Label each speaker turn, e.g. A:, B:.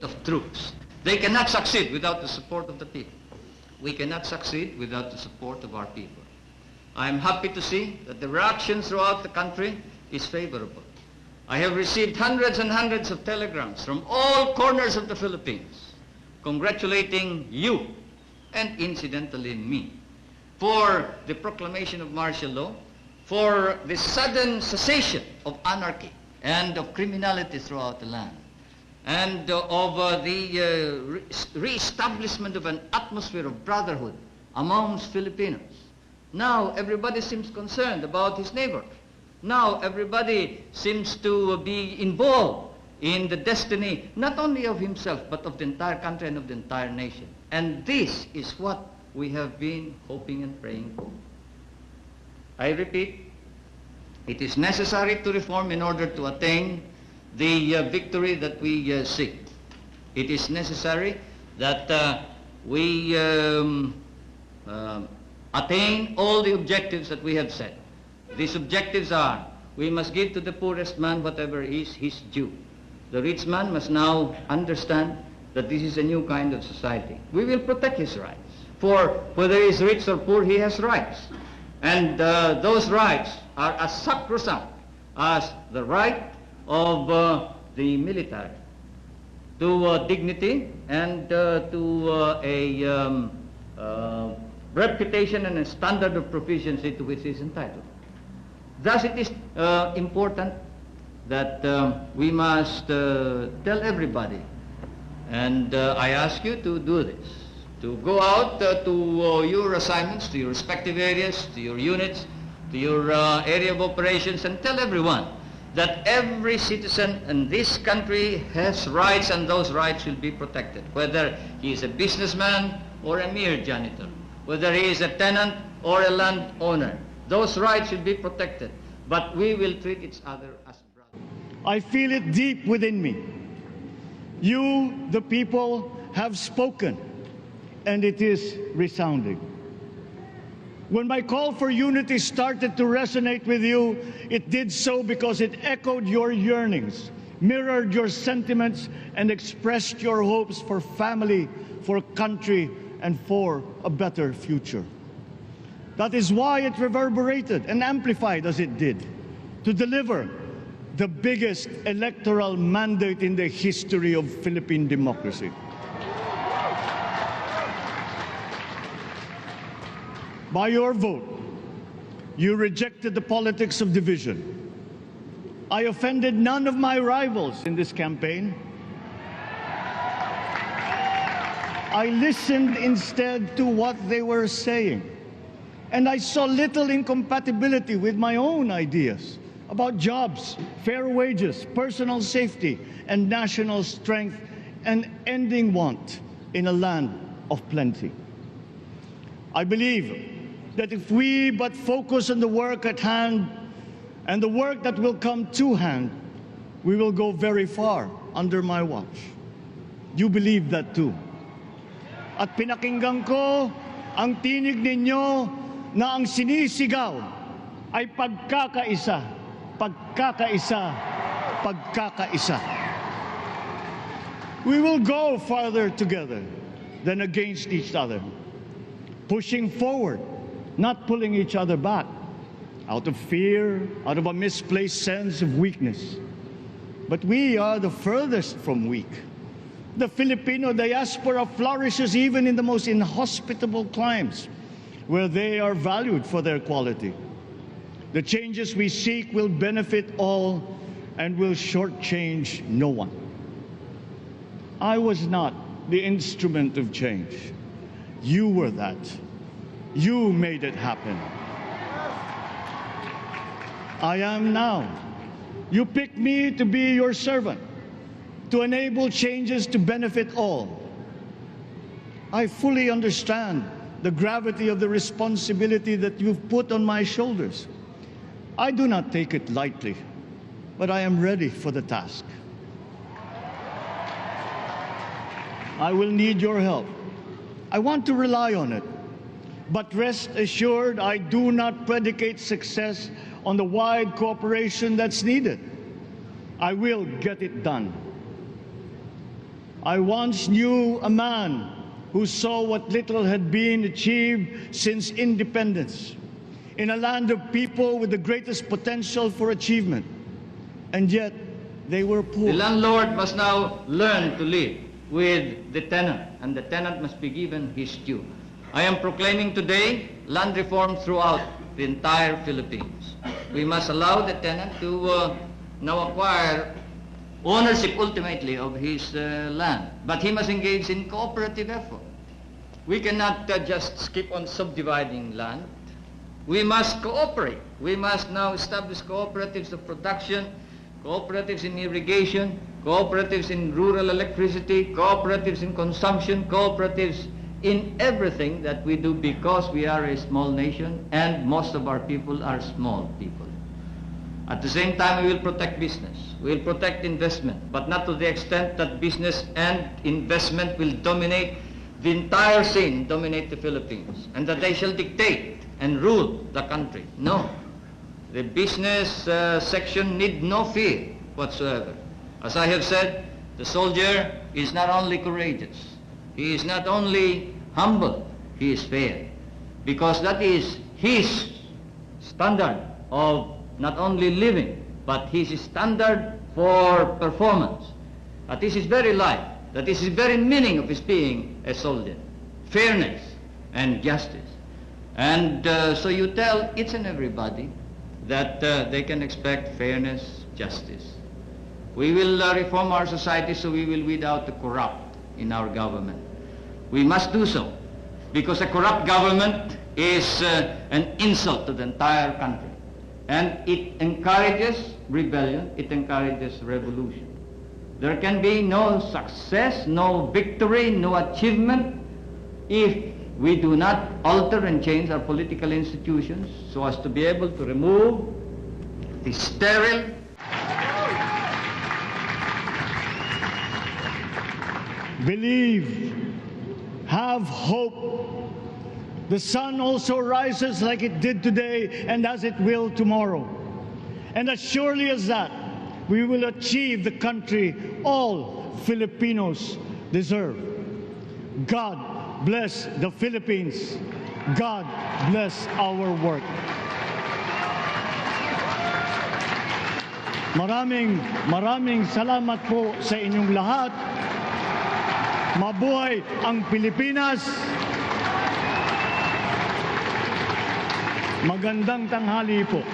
A: of troops. They cannot succeed without the support of the people. We cannot succeed without the support of our people. I am happy to see that the reaction throughout the country is favorable. I have received hundreds and hundreds of telegrams from all corners of the Philippines congratulating you and incidentally me for the proclamation of martial law, for the sudden cessation of anarchy and of criminality throughout the land, and of the re-establishment of an atmosphere of brotherhood amongst Filipinos. Now everybody seems concerned about his neighbor. Now everybody seems to be involved in the destiny not only of himself but of the entire country and of the entire nation. And this is what we have been hoping and praying for. I repeat, it is necessary to reform in order to attain the victory that we seek. It is necessary that we attain all the objectives that we have set. These objectives are: we must give to the poorest man whatever is his due. The rich man must now understand that this is a new kind of society. We will protect his rights. For whether he is rich or poor, he has rights. And those rights are as sacrosanct as the right of the military to dignity and to a reputation and a standard of proficiency to which he is entitled. Thus it is important that we must tell everybody, and I ask you to do this, to go out to your assignments, to your respective areas, to your units, to your area of operations, and tell everyone that every citizen in this country has rights, and those rights will be protected, whether he is a businessman or a mere janitor, whether he is a tenant or a landowner. Those rights should be protected, but we will treat each other as brothers.
B: I feel it deep within me. You, the people, have spoken, and it is resounding. When my call for unity started to resonate with you, it did so because it echoed your yearnings, mirrored your sentiments, and expressed your hopes for family, for country, and for a better future. That is why it reverberated and amplified as it did, to deliver the biggest electoral mandate in the history of Philippine democracy. By your vote, you rejected the politics of division. I offended none of my rivals in this campaign. I listened instead to what they were saying. And I saw little incompatibility with my own ideas about jobs, fair wages, personal safety, and national strength, and ending want in a land of plenty. I believe that if we but focus on the work at hand and the work that will come to hand, we will go very far under my watch. You believe that too. At pinakinggan ko ang tinig ninyo na ang sinisigaw ay pagkakaisa, pagkakaisa, pagkakaisa. We will go farther together than against each other, pushing forward, not pulling each other back, out of fear, out of a misplaced sense of weakness. But we are the furthest from weak. The Filipino diaspora flourishes even in the most inhospitable climes, where they are valued for their quality. The changes we seek will benefit all and will shortchange no one. I was not the instrument of change. You were that. You made it happen. I am now. You picked me to be your servant, to enable changes to benefit all. I fully understand the gravity of the responsibility that you've put on my shoulders. I do not take it lightly, but I am ready for the task. I will need your help. I want to rely on it. But rest assured, I do not predicate success on the wide cooperation that's needed. I will get it done. I once knew a man who saw what little had been achieved since independence in a land of people with the greatest potential for achievement, and yet they were poor.
A: The landlord must now learn to live with the tenant, and the tenant must be given his due. I am proclaiming today land reform throughout the entire Philippines. We must allow the tenant to now acquire ownership ultimately of his land, but he must engage in cooperative effort. We cannot just skip on subdividing land. We must cooperate. We must now establish cooperatives of production, cooperatives in irrigation, cooperatives in rural electricity, cooperatives in consumption, cooperatives in everything that we do, because we are a small nation and most of our people are small people. At the same time, we will protect business. We will protect investment, but not to the extent that business and investment will dominate the entire scene, dominate the Philippines, and that they shall dictate and rule the country. No. The business section need no fear whatsoever. As I have said, the soldier is not only courageous, he is not only humble, he is fair, because that is his standard of not only living, but his standard for performance. That is his very life. That is his very meaning of his being a soldier. Fairness and justice. And so you tell each and everybody that they can expect fairness, justice. We will reform our society so we will weed out the corrupt in our government. We must do so, because a corrupt government is an insult to the entire country. And it encourages rebellion, it encourages revolution. There can be no success, no victory, no achievement if we do not alter and change our political institutions so as to be able to remove the sterile,
B: believe, have hope. The sun also rises like it did today and as it will tomorrow. And as surely as that, we will achieve the country all Filipinos deserve. God bless the Philippines. God bless our work. Maraming salamat po sa inyong lahat. Mabuhay ang Pilipinas. Magandang tanghali po.